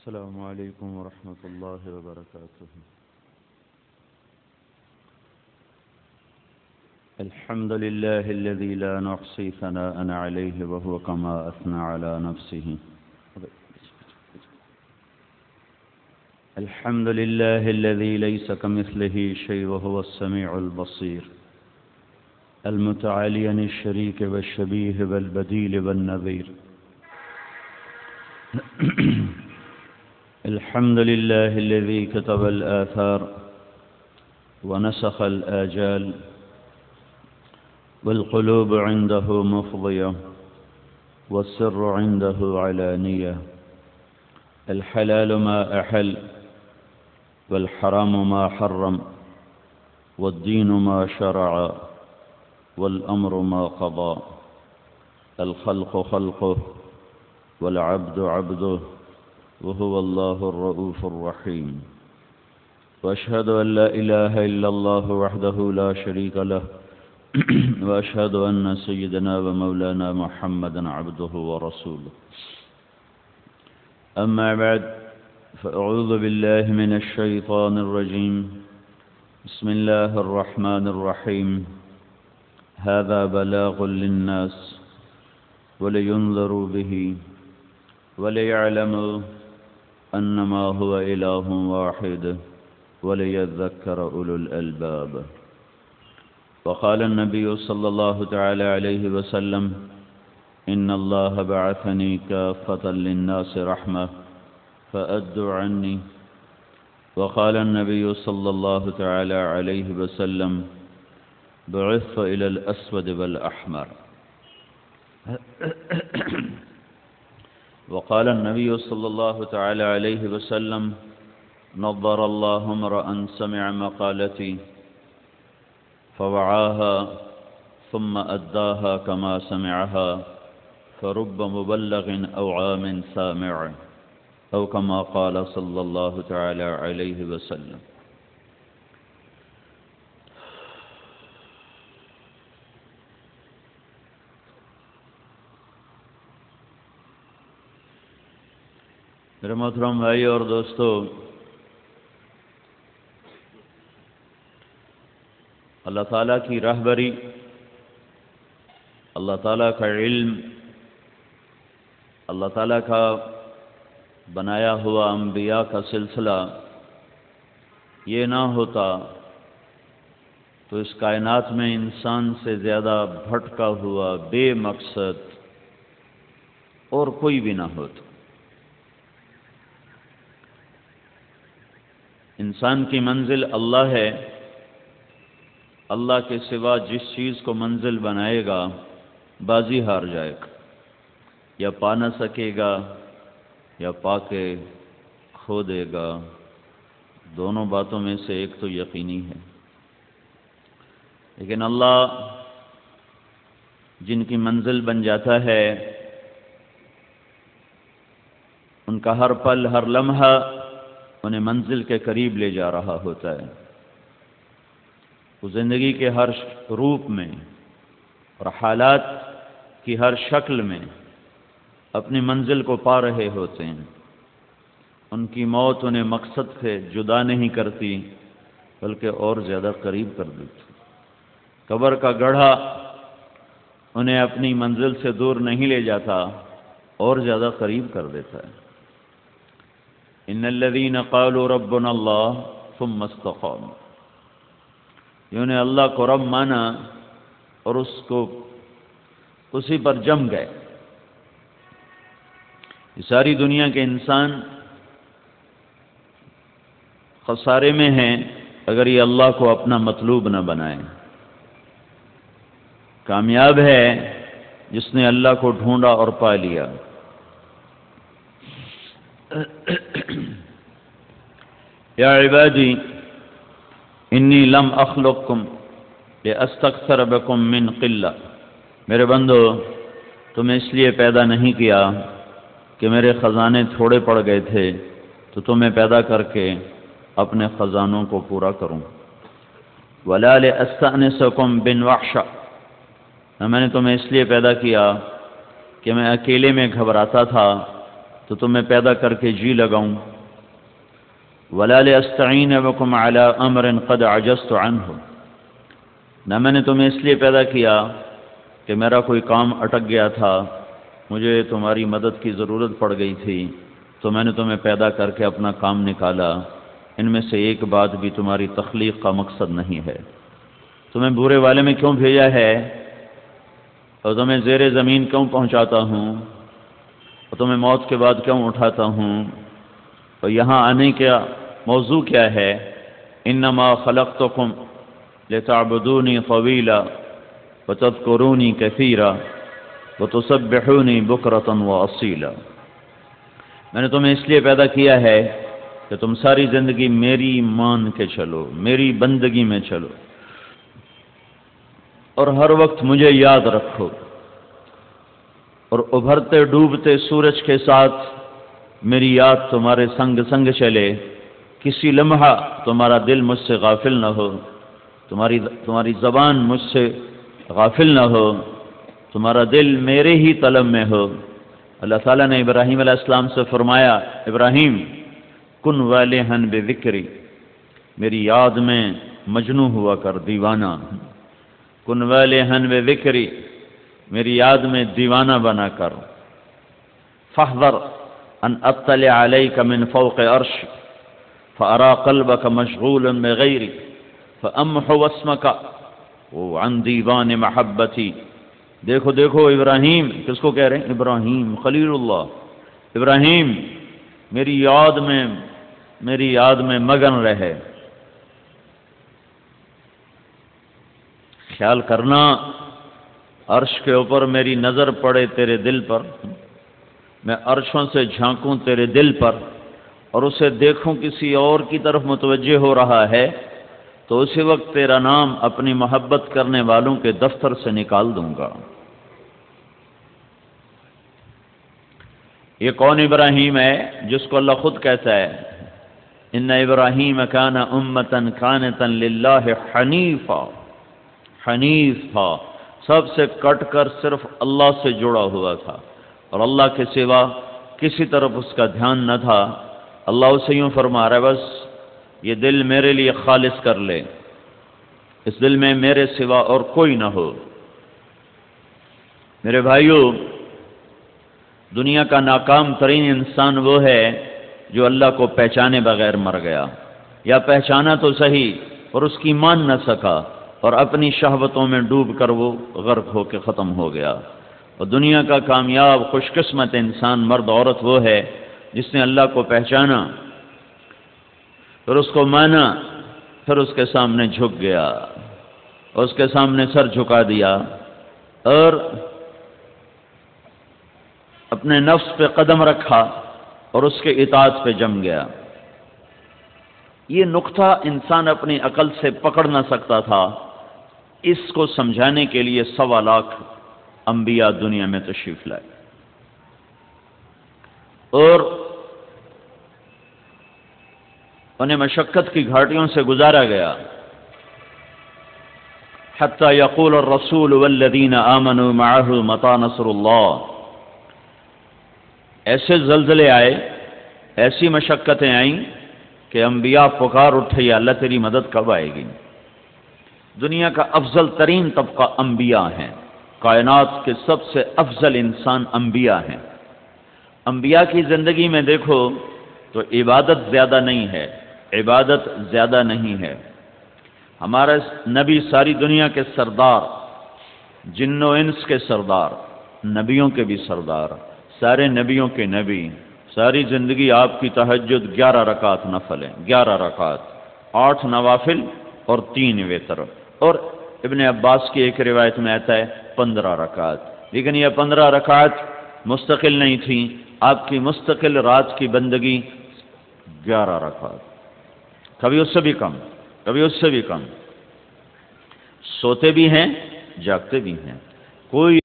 السلام عليكم ورحمة الله وبركاته. الحمد لله الذي لا نحصي ثناء عليه وهو كما أثنى على نفسه. الحمد لله الذي ليس كمثله شيء وهو السميع البصير المتعالي عن الشريك والشبيه والبديل والنظير. الحمد لله الذي كتب الآثار ونسخ الآجال والقلوب عنده مفضية والسر عنده علانية. الحلال ما أحل والحرام ما حرم والدين ما شرع والأمر ما قضى. الخلق خلقه والعبد عبده وهو الله الرؤوف الرحيم. وأشهد أن لا إله إلا الله وحده لا شريك له وأشهد أن سيدنا ومولانا محمدا عبده ورسوله. أما بعد فأعوذ بالله من الشيطان الرجيم. بسم الله الرحمن الرحيم. هذا بلاغ للناس ولينذروا به وليعلموا أنما هو إله واحد وليذكر أولو الألباب. وقال النبي صلى الله تعالى عليه وسلم إن الله بعثني كافة للناس رحمة فأدوا عني. وقال النبي صلى الله تعالى عليه وسلم بعثت إلى الأسود والأحمر. وقال النبي صلى الله تعالى عليه وسلم نظر الله امرأ سمع مقالتي فوعاها ثم أداها كما سمعها فرب مبلغ أو عام سامع أو كما قال صلى الله تعالى عليه وسلم. میرے محترم بھائی اور دوستو، اللہ تعالیٰ کی رہبری، اللہ تعالیٰ کا علم، اللہ تعالیٰ کا بنایا ہوا انبیاء کا سلسلہ یہ نہ ہوتا تو اس کائنات میں انسان سے زیادہ بھٹکا ہوا بے مقصد اور کوئی بھی نہ ہوتا۔ انسان کی منزل اللہ ہے، اللہ کے سوا جس چیز کو منزل بنائے گا بازی ہار جائے گا، یا پا نہ سکے گا یا پا کے کھو دے گا۔ دونوں باتوں میں سے ایک تو یقینی ہے۔ لیکن اللہ جن کی منزل بن جاتا ہے ان کا ہر پل ہر لمحہ انہیں منزل کے قریب لے جا رہا ہوتا ہے۔ وہ زندگی کے ہر روپ میں اور حالات کی ہر شکل میں اپنی منزل کو پا رہے ہوتے ہیں۔ ان کی موت انہیں مقصد سے جدا نہیں کرتی بلکہ اور زیادہ قریب کر دیتی۔ قبر کا گڑھا انہیں اپنی منزل سے دور نہیں لے جاتا، اور زیادہ قریب کر دیتا ہے۔ ان الذين قالوا ربنا الله ثم استقاموا، جنہوں نے اللہ کو رب مانا اور اس کو اسی پر جم گئے۔ یہ ساری دنیا کے انسان خسارے میں ہیں اگر یہ اللہ کو اپنا مطلوب نہ بنائے۔ کامیاب ہے جس نے اللہ کو ڈھونڈا اور پا لیا۔ یا عبادی انی لم اخلقکم لاستکثر بکم من قلہ، میرے بندو تمہیں اس لیے پیدا نہیں کیا کہ میرے خزانے تھوڑے پڑ گئے تھے تو تمہیں پیدا کر کے اپنے خزانوں کو پورا کروں۔ ولا لاستأنسکم بالوحشہ، میں نے تمہیں اس لیے پیدا کیا کہ میں اکیلے میں گھبراتا تھا تو تمہیں پیدا کر کے جی لگاؤں، ولا لأستعین بکم علی امر قد عجزت عنہ، نہ میں نے تمہیں اس لیے پیدا کیا کہ میرا کوئی کام اٹک گیا تھا، مجھے تمہاری مدد کی ضرورت پڑ گئی تھی تو میں نے تمہیں پیدا کر کے اپنا کام نکالا۔ ان میں سے ایک بات بھی تمہاری تخلیق کا مقصد نہیں ہے۔ تمہیں بورے والے میں کیوں بھیجا ہے، اور تمہیں زیر زمین کیوں پہنچاتا ہوں، اور تمہیں موت کے بعد کیوں اٹھاتا ہوں، اور یہاں آنے کا موضوع کیا ہے؟ انما خلقتکم لتعبدونی طویلا وتذکرونی کثیرا وتسبحونی بکرۃ واصیلا، میں نے تمہیں اس لیے پیدا کیا ہے کہ تم ساری زندگی میری مان کے چلو، میری بندگی میں چلو، اور ہر وقت مجھے یاد رکھو، اور ابھرتے ڈوبتے سورج کے ساتھ میری یاد تمہارے سنگ سنگ چلے، کسی لمحہ تمہارا دل مجھ سے غافل نہ ہو، تمہاری زبان مجھ سے غافل نہ ہو، تمہارا دل میرے ہی طلب میں ہو۔ اللہ تعالیٰ نے ابراہیم علیہ السلام سے فرمایا، ابراہیم کن والہن بذکری، میری یاد میں مجنوں ہوا کر، دیوانہ، کن والہن بذکری، میری یاد میں دیوانہ بنا کر، فاحذر ان اطلع علیک من فوق عرش فارا قلبک مشغولا بغیری فامحو اسمک عن دیوان محبتی۔ دیکھو دیکھو ابراہیم، کس کو کہہ رہے ہیں؟ ابراہیم خلیل اللہ، ابراہیم میری یاد میں مگن رہے، خیال کرنا عرش کے اوپر میری نظر پڑے تیرے دل پر، میں عرشوں سے جھانکوں تیرے دل پر اور اسے دیکھوں کسی اور کی طرف متوجہ ہو رہا ہے تو اسی وقت تیرا نام اپنی محبت کرنے والوں کے دفتر سے نکال دوں گا۔ یہ کون ابراہیم ہے جس کو اللہ خود کہتا ہے ان ابراہیم کان امۃ قانتا للہ حنیفا، حنیف تھا، سب سے کٹ کر صرف اللہ سے جڑا ہوا تھا اور اللہ کے سوا کسی طرف اس کا دھیان نہ تھا۔ اللہ اسے یوں فرما رہا ہے، بس یہ دل میرے لیے خالص کر لے، اس دل میں میرے سوا اور کوئی نہ ہو۔ میرے بھائیوں، دنیا کا ناکام ترین انسان وہ ہے جو اللہ کو پہچانے بغیر مر گیا، یا پہچانا تو صحیح اور اس کی مان نہ سکا اور اپنی شہوتوں میں ڈوب کر وہ غرق ہو کے ختم ہو گیا۔ اور دنیا کا کامیاب خوش قسمت انسان، مرد عورت، وہ ہے جس نے اللہ کو پہچانا، پھر اس کو مانا، پھر اس کے سامنے جھک گیا، اور اس کے سامنے سر جھکا دیا اور اپنے نفس پہ قدم رکھا اور اس کے اطاعت پہ جم گیا۔ یہ نقطہ انسان اپنی عقل سے پکڑ نہ سکتا تھا، اس کو سمجھانے کے لیے 1.25 لاکھ انبیاء دنیا میں تشریف لائے، اور انہیں مشقت کی گھاٹیوں سے گزارا گیا، حتی یقول الرسول والذین آمنوا معه متی نصر اللہ۔ ایسے زلزلے آئے، ایسی مشقتیں آئیں کہ انبیاء پکار اٹھے، یا اللہ تیری مدد کب آئے گی؟ دنیا کا افضل ترین طبقہ انبیاء ہیں، کائنات کے سب سے افضل انسان انبیاء ہیں۔ انبیاء کی زندگی میں دیکھو تو عبادت زیادہ نہیں ہے، عبادت زیادہ نہیں ہے۔ ہمارا نبی ساری دنیا کے سردار، جن و انس کے سردار، نبیوں کے بھی سردار، سارے نبیوں کے نبی، ساری زندگی آپ کی تہجد 11 رکعت نفل ہے، 11 رکعت، 8 نوافل اور 3 وتر، اور ابن عباس کی ایک روایت میں آتا ہے 15 رکعت۔ لیکن یہ 15 رکعت مستقل نہیں تھیں، آپ کی مستقل رات کی بندگی 11 رکعت، کبھی اس سے بھی کم، کبھی اس سے بھی کم۔ سوتے بھی ہیں، جاگتے بھی ہیں، کوئی